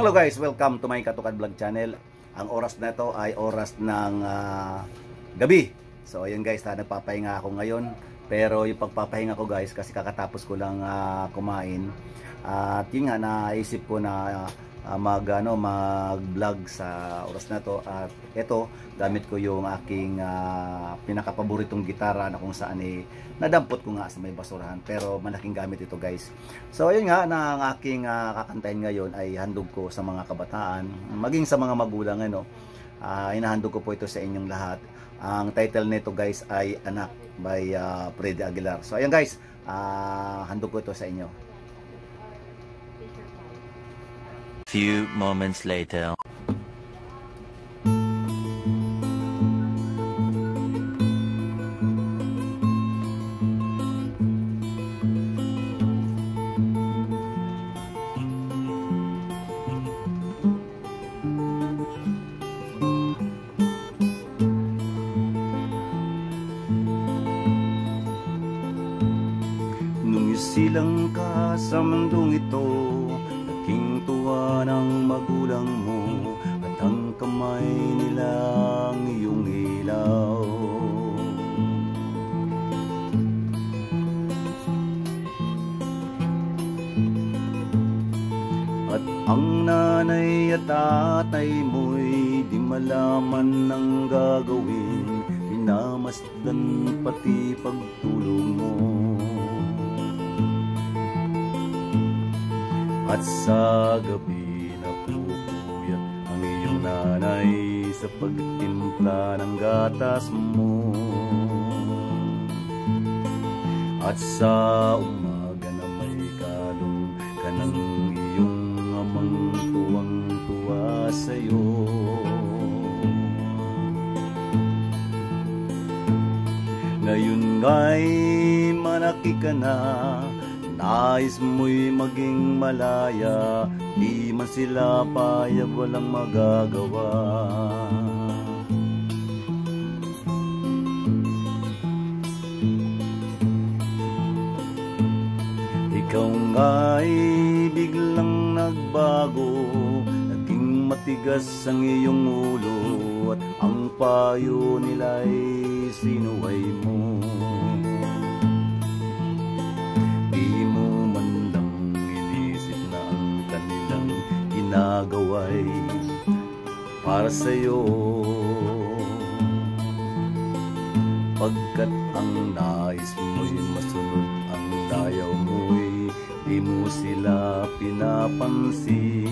Hello guys, welcome to my Katukad Vlog channel. Ang oras na ito ay oras ng gabi. So ayun guys, nagpapahinga ako ngayon. Pero yung pagpapahinga ko guys, kasi kakatapos ko lang kumain. At yun nga, naisip ko na mag-vlog sa oras na to. At ito, gamit ko yung aking pinakapaboritong gitara na kung saan nadampot ko nga sa may basurahan. Pero malaking gamit ito guys. So ayun nga, na ang aking kakantahin ngayon ay handog ko sa mga kabataan, maging sa mga magulang. Inahandog ko po ito sa inyong lahat. Ang title nito guys ay Anak by Freddy Aguilar. So ayun guys, handog ko ito sa inyo. Few moments later. Nung isilang ka sa mundong ito, naging tuwa ng magulang mo, at ang kamay nilang iyong ilaw. At ang nanay at tatay mo'y di malaman ng gagawin, pinamasdan pati pagtulog mo. At sa gabi napupuyat ang iyong nanay sa pagtimpla ng gatas mo. At sa umaga na may kalong ka ng iyong amang tuwang-tuwa sa'yo. Ngayon nga'y malaki ka na, nais mo'y maging malaya, di man sila payag, walang magagawa. Ikaw nga'y biglang nagbago, naging matigas ang iyong ulo, at ang payo nila'y sinuway mo. Ginagawa'y para sa'yo, pagkat ang nais mo'y masunod ang dayaw mo'y di mo sila pinapansin.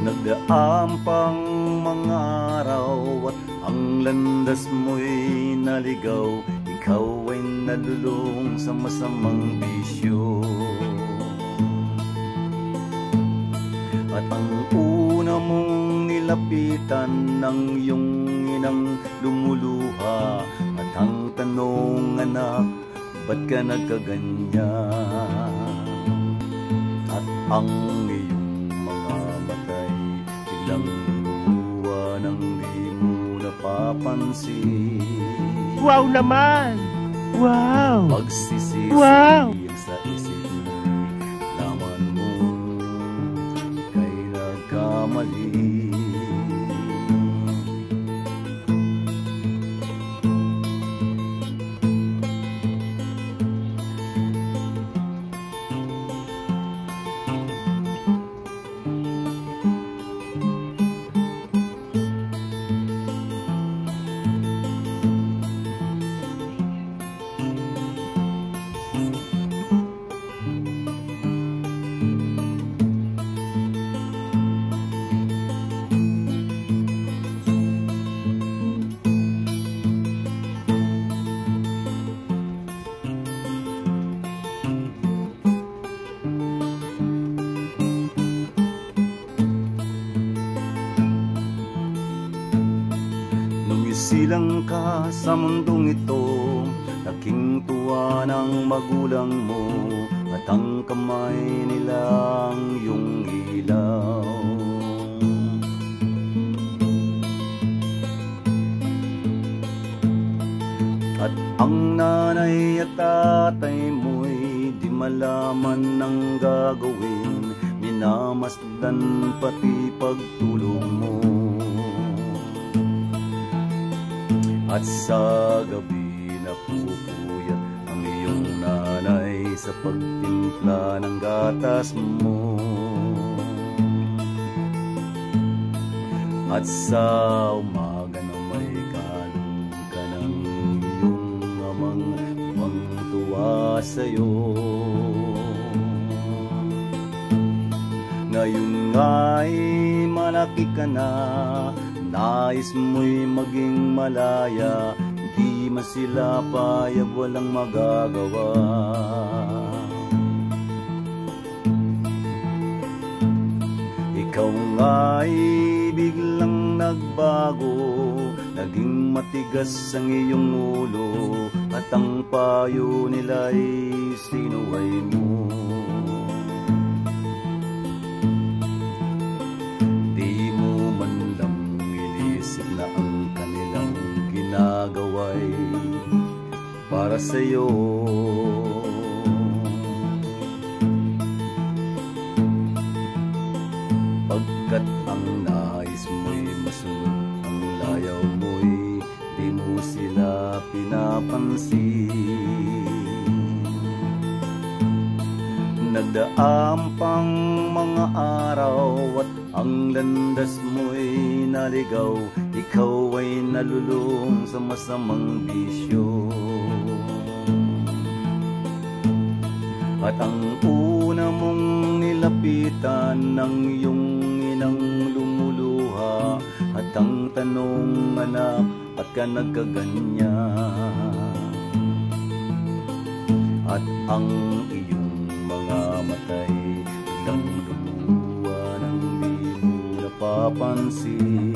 Nagdaan pang mga araw at ang landas mo'y naligaw, ikaw ay nalulung sa masamang bisyo. At ang una mong nilapitan ng iyong inang lumuluha, at ang tanong, anak, ba't ka nagkaganyan? At ang iyong mga matay biglang luluwa nang di mo napapansin. Wow naman! Wow! Pagsisisi wow! sa isip mo, laman mo kay nagkamali. Silang ka sa mundong ito, naging tuwa ng magulang mo, at ang kamay nilang iyong ilaw. At Ang nanay at tatay mo'y di malaman ng gagawin, minamasdan pati pagtulog mo. At sa gabi napupuyat ang iyong nanay sa pagtimpla ng gatas mo. At sa umaga na may kalong ka ng iyong amang tuwang-tuwa sa'yo. Ngayon nga'y malaki ka na, nais mo'y maging malaya, di man sila payag, walang magagawa. Ikaw nga'y biglang nagbago, naging matigas ang iyong ulo, at ang payo nila'y sinuway mo. Di mo man lang inisip na ang kanilang ginagawa'y para sa'yo. Pagkat ang nais mo'y masunod ang layaw mo'y di mo sila pinapansin. Nagdaang pang mga araw at ang landas mo'y naligaw, ikaw ay nalulung sa masamang bisyo. At ang una mong nilapitan ng iyong inang lumuluha, at ang tanong, anak, ba't ka nagkaganyan? At ang iyong mga matay biglang lumuha nang di mo napapansin.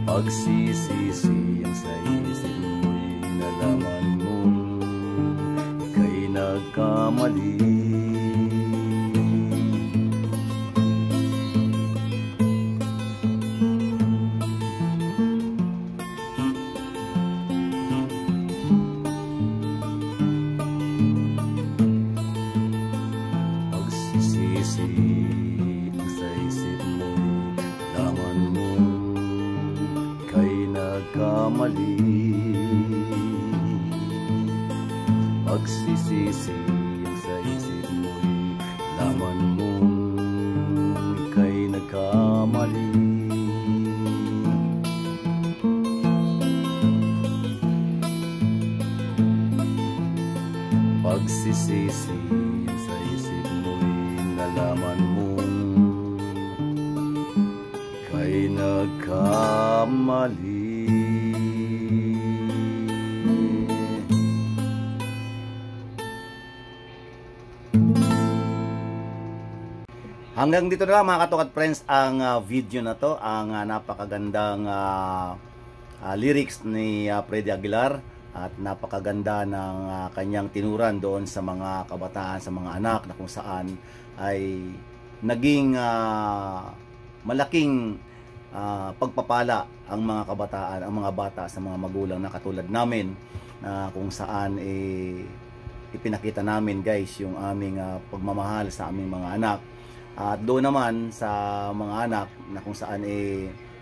Pagsisisi ang sa isip mo'y nalaman mong ika'y nagkamali. Pagsisisi ang sa isip mo'y nalaman mong ika'y nagkamali. Pagsisisi ang sa isip mo'y nalaman mong ika'y nagkamali. Pagsisisi ang sa isip mo'y nalaman mong ika'y nagkamali. Hanggang dito na lang mga katukat friends ang video na to, ang napakagandang lyrics ni Freddy Aguilar, at napakaganda ng kanyang tinuran doon sa mga kabataan, sa mga anak, na kung saan ay naging malaking pagpapala ang mga kabataan, ang mga bata sa mga magulang na katulad namin, na kung saan ipinakita namin guys yung aming pagmamahal sa aming mga anak. At doon naman sa mga anak na kung saan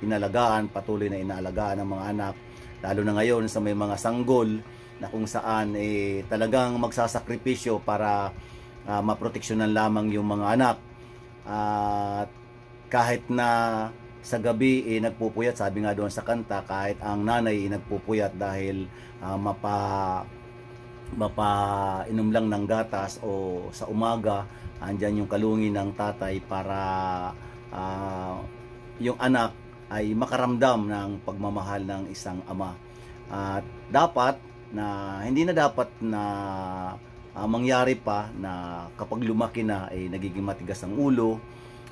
inalagaan, patuloy na inaalagaan ng mga anak, lalo na ngayon sa may mga sanggol na kung saan talagang magsasakripisyo para maproteksyonan lamang yung mga anak. At kahit na sa gabi nagpupuyat, sabi nga doon sa kanta, kahit ang nanay nagpupuyat dahil mapainom lang ng gatas, o sa umaga andyan yung kalungin ng tatay para yung anak ay makaramdam ng pagmamahal ng isang ama. At dapat na hindi na dapat na mangyari pa na kapag lumaki na nagiging matigas ang ulo.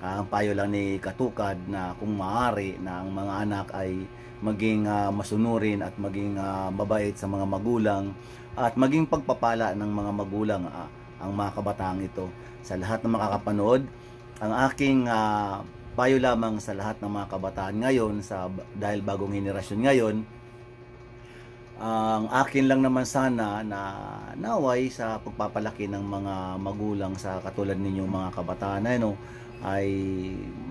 Ang payo lang ni Katukad na kung maaari na ang mga anak ay maging masunurin at maging mabait sa mga magulang, at maging pagpapala ng mga magulang ang mga kabataang ito. Sa lahat ng makakapanood, ang aking payo lamang sa lahat ng mga kabataan ngayon, dahil bagong henerasyon ngayon, ang akin lang naman sana na naway sa pagpapalaki ng mga magulang sa katulad ninyong mga kabataan ay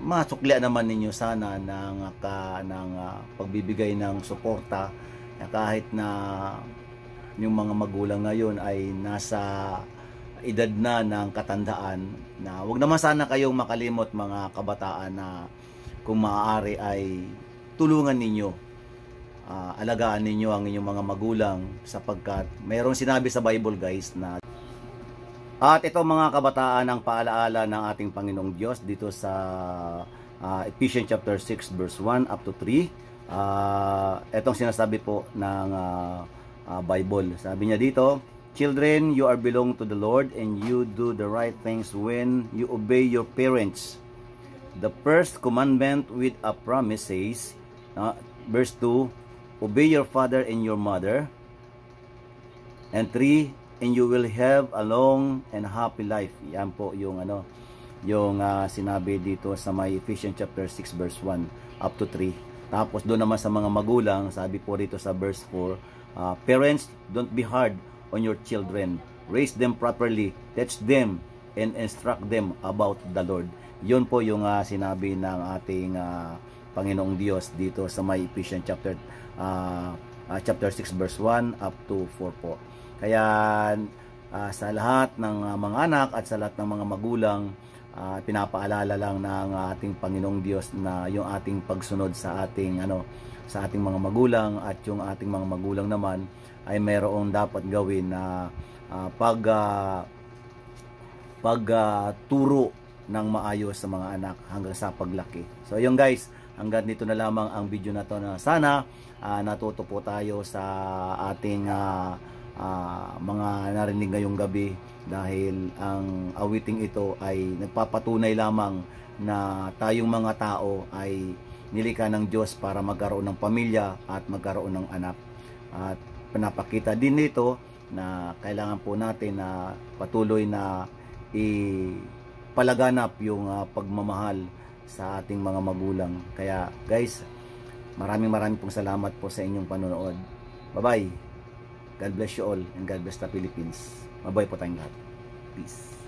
masuklian naman ninyo sana ng pagbibigay ng suporta, kahit na yung mga magulang ngayon ay nasa edad na ng katandaan, na wag naman sana kayong makalimot mga kabataan na kung maaari ay tulungan ninyo, alagaan ninyo ang inyong mga magulang, sapagkat mayroong sinabi sa Bible guys na, at ito mga kabataan ang paalaala ng ating Panginoong Diyos dito sa Ephesians chapter 6 verse 1 up to 3. Itong sinasabi po ng Bible. Sabi niya dito, "Children, you are belong to the Lord, and you do the right things when you obey your parents. The first commandment with a promise says," verse 2, "Obey your father and your mother." And 3, "And you will have a long and happy life." Yan po yung sinabi dito sa may Ephesians chapter 6 verse 1 up to 3. Tapos doon naman sa mga magulang, sabi po dito sa verse 4, "Parents, don't be hard on your children. Raise them properly, teach them, and instruct them about the Lord." Yun po yung sinabi ng ating Panginoong Diyos dito sa may Ephesians chapter 6 verse 1 up to 4 po. Kaya sa lahat ng mga anak at sa lahat ng mga magulang, pinapaalala lang ng ating Panginoong Diyos na yung ating pagsunod sa ating mga magulang, at yung ating mga magulang naman ay mayroong dapat gawin na pagturo ng maayos sa mga anak hanggang sa paglaki. So yun guys, hanggang dito na lamang ang video na to, na sana natuto po tayo sa ating mga narinig ngayong gabi, dahil ang awiting ito ay nagpapatunay lamang na tayong mga tao ay nilikha ng Diyos para magkaroon ng pamilya at magkaroon ng anak. At pinapakita din nito na kailangan po natin na patuloy na ipalaganap yung pagmamahal sa ating mga magulang. Kaya guys, maraming pong salamat po sa inyong panonood. Bye bye. God bless you all, and God bless the Philippines. Mabuhay po tayong lahat. Peace.